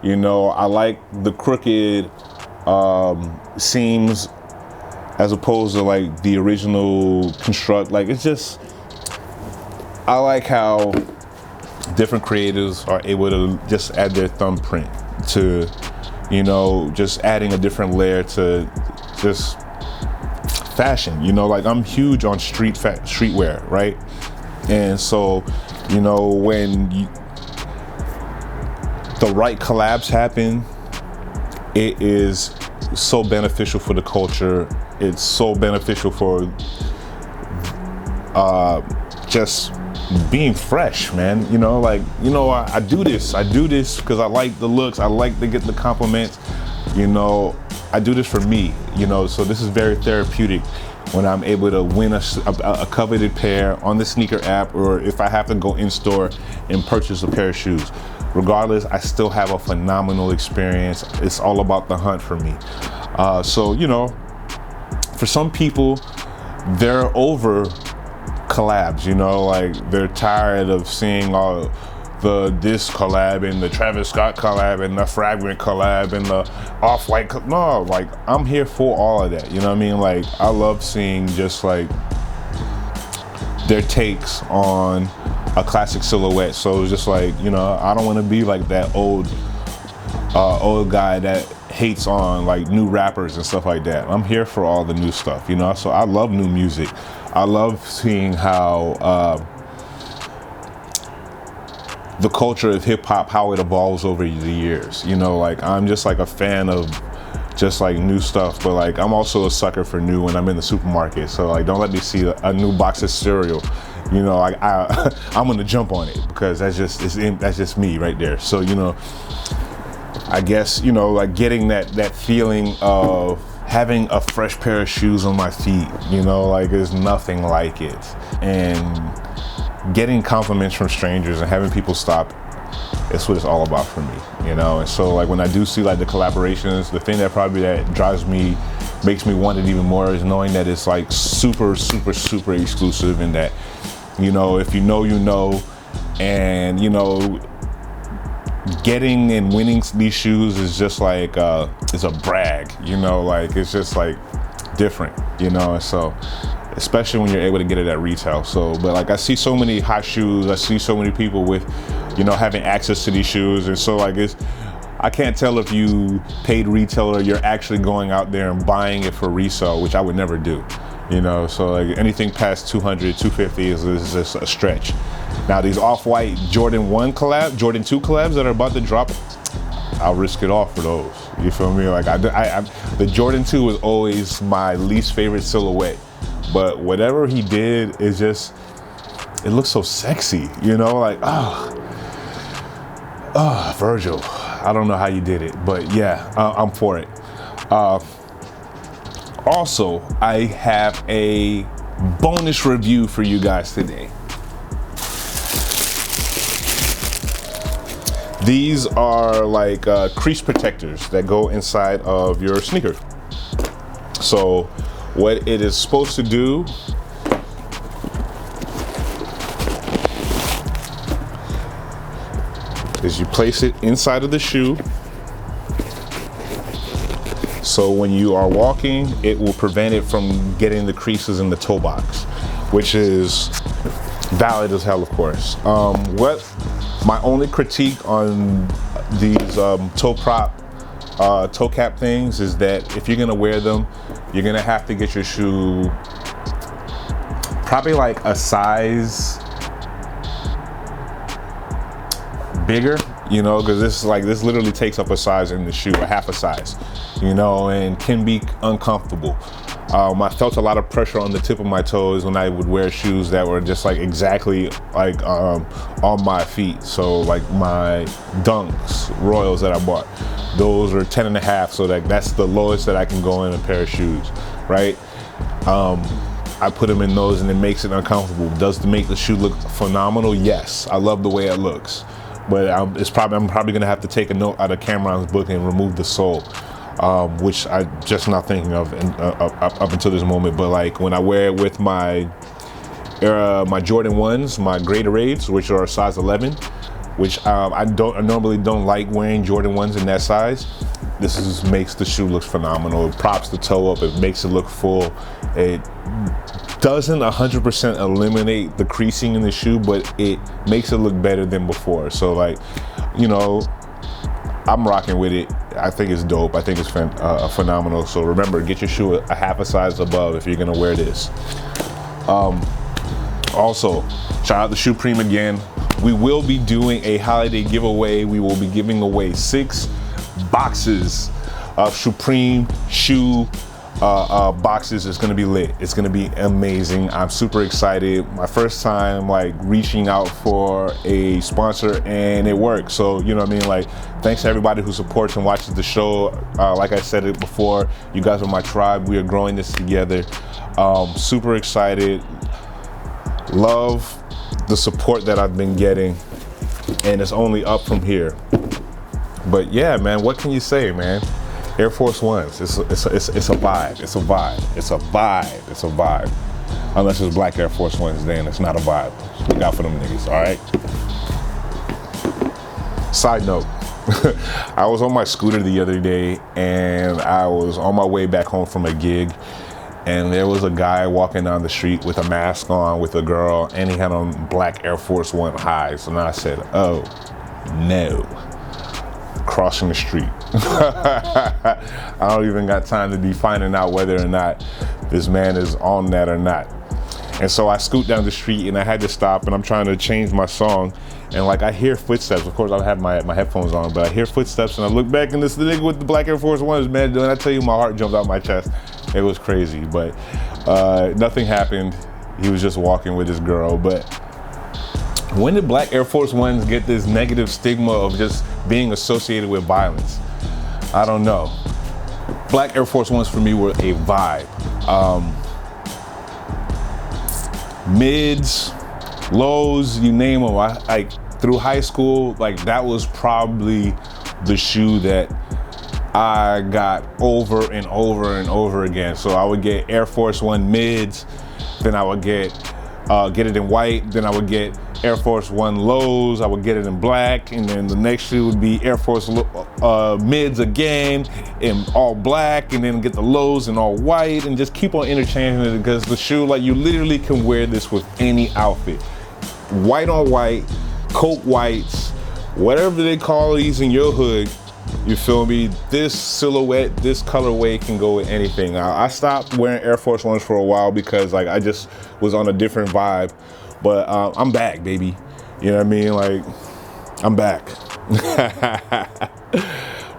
You know, I like the crooked seams as opposed to like the original construct. Like, it's just, I like how different creators are able to just add their thumbprint to, you know, just adding a different layer to just fashion. You know, like, I'm huge on streetwear, right? And so, you know, when the right collabs happen, it is so beneficial for the culture. It's so beneficial for just being fresh, man. You know, like, you know, I do this because I like the looks, I like to get the compliments, you know, I do this for me, you know, so this is very therapeutic when I'm able to win a coveted pair on the sneaker app, or if I have to go in store and purchase a pair of shoes. Regardless, I still have a phenomenal experience. It's all about the hunt for me. So, you know, for some people, they're over collabs, you know, like, they're tired of seeing all this collab and the Travis Scott collab and the Fragment collab and the Off-White no, like, I'm here for all of that, you know what I mean? Like, I love seeing just like their takes on a classic silhouette. So it's just like, you know, I don't want to be like that old guy that hates on like new rappers and stuff like that. I'm here for all the new stuff, you know. So I love new music. I love seeing how the culture of hip hop, how it evolves over the years. You know, like, I'm just like a fan of just like new stuff, but like, I'm also a sucker for new when I'm in the supermarket. So like, don't let me see a new box of cereal. You know, like, I'm gonna jump on it because that's just me right there. So, you know, I guess, you know, like, getting that feeling of having a fresh pair of shoes on my feet, you know, like, there's nothing like it. And getting compliments from strangers and having people stop, it's what it's all about for me, you know. And so, like, when I do see like the collaborations, the thing that probably makes me want it even more is knowing that it's like super exclusive, and that, you know, if you know, you know, and, you know, getting and winning these shoes is just like, it's a brag, you know, like, it's just like different, you know. So, especially when you're able to get it at retail. So, but like, I see so many hot shoes, I see so many people with, you know, having access to these shoes. And so, like, I can't tell if you paid retail or you're actually going out there and buying it for resale, which I would never do, you know. So like, anything past 200, 250 is just a stretch. Now, these Off-White Jordan 2 collabs that are about to drop, I'll risk it all for those. You feel me? Like, the Jordan 2 was always my least favorite silhouette, but whatever he did is just, it looks so sexy, you know, like, Virgil, I don't know how you did it, but yeah, I'm for it. Also, I have a bonus review for you guys today. These are like crease protectors that go inside of your sneaker. So what it is supposed to do is you place it inside of the shoe. So when you are walking, it will prevent it from getting the creases in the toe box, which is valid as hell, of course. What my only critique on these toe cap things is that if you're gonna wear them, you're gonna have to get your shoe probably like a size bigger, you know, because this literally takes up a size in the shoe, a half a size, you know, and can be uncomfortable. I felt a lot of pressure on the tip of my toes when I would wear shoes that were just like exactly like on my feet. So like my Dunks Royals that I bought, those are 10.5, so that's the lowest that I can go in a pair of shoes, right? I put them in those and it makes it uncomfortable. Does it make the shoe look phenomenal? Yes, I love the way it looks, but I'm probably gonna have to take a note out of Cameron's book and remove the sole. Which I just not thinking of up until this moment. But like when I wear it with my Jordan 1s, my Greaterades, which are a size 11, which I normally don't like wearing Jordan 1s in that size. This makes the shoe look phenomenal. It props the toe up. It makes it look full. It doesn't 100% eliminate the creasing in the shoe, but it makes it look better than before. So like, you know, I'm rocking with it. I think it's dope. I think it's phenomenal. So remember, get your shoe a half a size above if you're gonna wear this. Also, shout out to Supreme again. We will be doing a holiday giveaway. We will be giving away 6 boxes of Supreme shoe boxes. It's gonna be lit. It's gonna be amazing. I'm super excited. My first time like reaching out for a sponsor, and it worked. So you know what I mean, like, thanks to everybody who supports and watches the show. Like I said it before, you guys are my tribe. We are growing this together. Super excited. Love the support that I've been getting, and it's only up from here. But yeah, man, what can you say, man? Air Force Ones, it's a vibe. It's a vibe. It's a vibe. It's a vibe. Unless it's black Air Force Ones, then it's not a vibe. Look out for them niggas, all right? Side note, I was on my scooter the other day, and I was on my way back home from a gig, and there was a guy walking down the street with a mask on with a girl, and he had on black Air Force One highs. And I said, oh no. Crossing the street. I don't even got time to be finding out whether or not this man is on that or not. And so I scoot down the street, and I had to stop, and I'm trying to change my song, and like I hear footsteps. Of course I have my headphones on, but I hear footsteps, and I look back, and this the nigga with the black Air Force Ones, man. And I tell you, my heart jumped out my chest. It was crazy, but nothing happened. He was just walking with his girl. But when did black Air Force Ones get this negative stigma of just being associated with violence? I don't know. Black Air Force Ones for me were a vibe. Mids, lows, you name them. Through high school, like that was probably the shoe that I got over and over and over again. So I would get Air Force One mids, then I would get it in white, then I would get Air Force One lows, I would get it in black, and then the next shoe would be Air Force mids again in all black, and then get the lows in all white, and just keep on interchanging it, because the shoe, like, you literally can wear this with any outfit. White on white, coke whites, whatever they call these in your hood, you feel me? This silhouette, this colorway can go with anything. I stopped wearing Air Force Ones for a while because like I just was on a different vibe, but I'm back, baby. You know what I mean? Like, I'm back.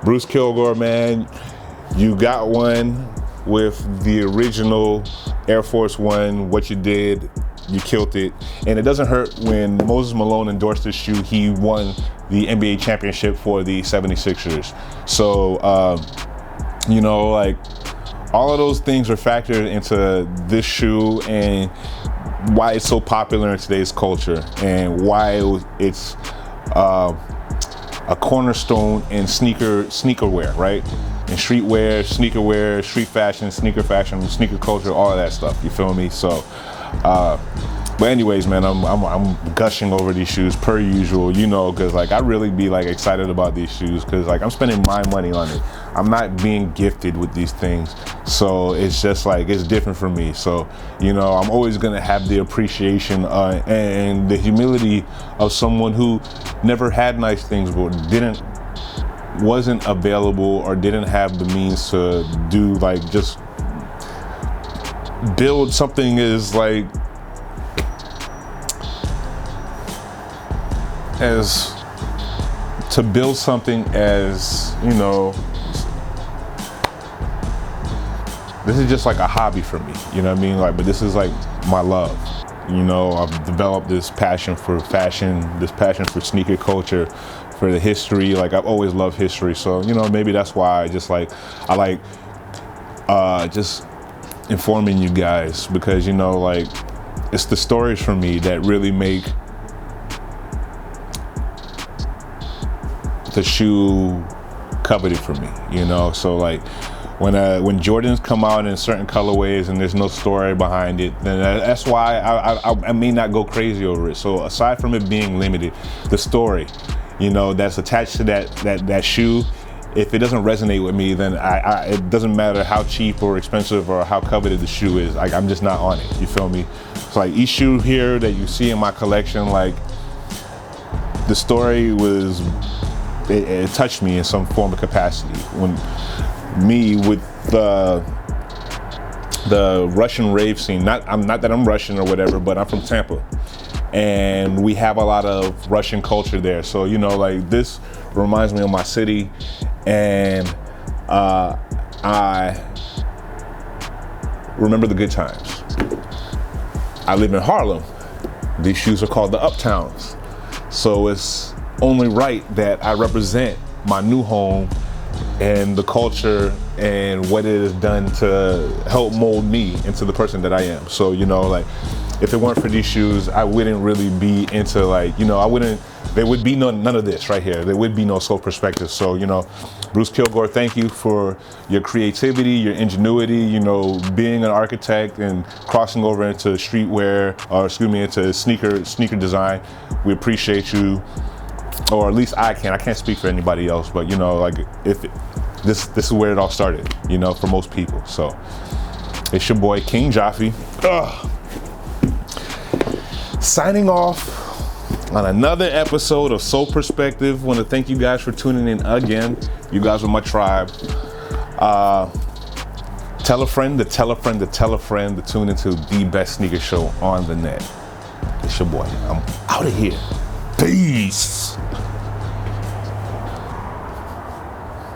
Bruce Kilgore, man, you got one with the original Air Force One. What you did, you killed it. And it doesn't hurt when Moses Malone endorsed this shoe. He won the NBA championship for the 76ers. So, you know, like, all of those things are factored into this shoe and why it's so popular in today's culture, and why it's a cornerstone in sneaker wear, right? And streetwear, sneaker wear, street fashion, sneaker culture, all of that stuff. You feel me? So, but anyways, man, I'm gushing over these shoes per usual, you know, because like I really be like excited about these shoes because like I'm spending my money on it. I'm not being gifted with these things, so it's just like it's different for me. So, you know, I'm always gonna have the appreciation and the humility of someone who never had nice things but wasn't available or didn't have the means to do, like, just build something as like to build something as, you know, this is just like a hobby for me, you know what I mean? Like, but this is like my love. You know, I've developed this passion for fashion, this passion for sneaker culture, for the history. Like, I've always loved history. So, you know, maybe that's why I like just informing you guys, because, you know, like, it's the stories for me that really make the shoe coveted for me, you know? So like, When Jordans come out in certain colorways and there's no story behind it, then that's why I may not go crazy over it. So aside from it being limited, the story, you know, that's attached to that shoe, if it doesn't resonate with me, then it doesn't matter how cheap or expensive or how coveted the shoe is. Like, I'm just not on it. You feel me? It's like each shoe here that you see in my collection, like, the story was, it touched me in some form of capacity. When me with the Russian rave scene, not that I'm Russian or whatever, but I'm from Tampa, and we have a lot of Russian culture there. So, you know, like, this reminds me of my city, and I remember the good times. I live in Harlem. These shoes are called the Uptowns. So it's only right that I represent my new home and the culture and what it has done to help mold me into the person that I am. So, you know, like, if it weren't for these shoes, I wouldn't really be into, like, you know, there would be none of this right here. There would be no Soul Perspective. So, you know, Bruce Kilgore, thank you for your creativity, your ingenuity, you know, being an architect and crossing over into streetwear, or excuse me, into sneaker design. We appreciate you, or at least I can't speak for anybody else, but, you know, like, this is where it all started, you know, for most people. So it's your boy King Jaffe, signing off on another episode of Soul Perspective. Want to thank you guys for tuning in again. You guys are my tribe. Tell a friend to tell a friend to tell a friend to tune into the best sneaker show on the net. It's your boy. I'm out of here. Peace.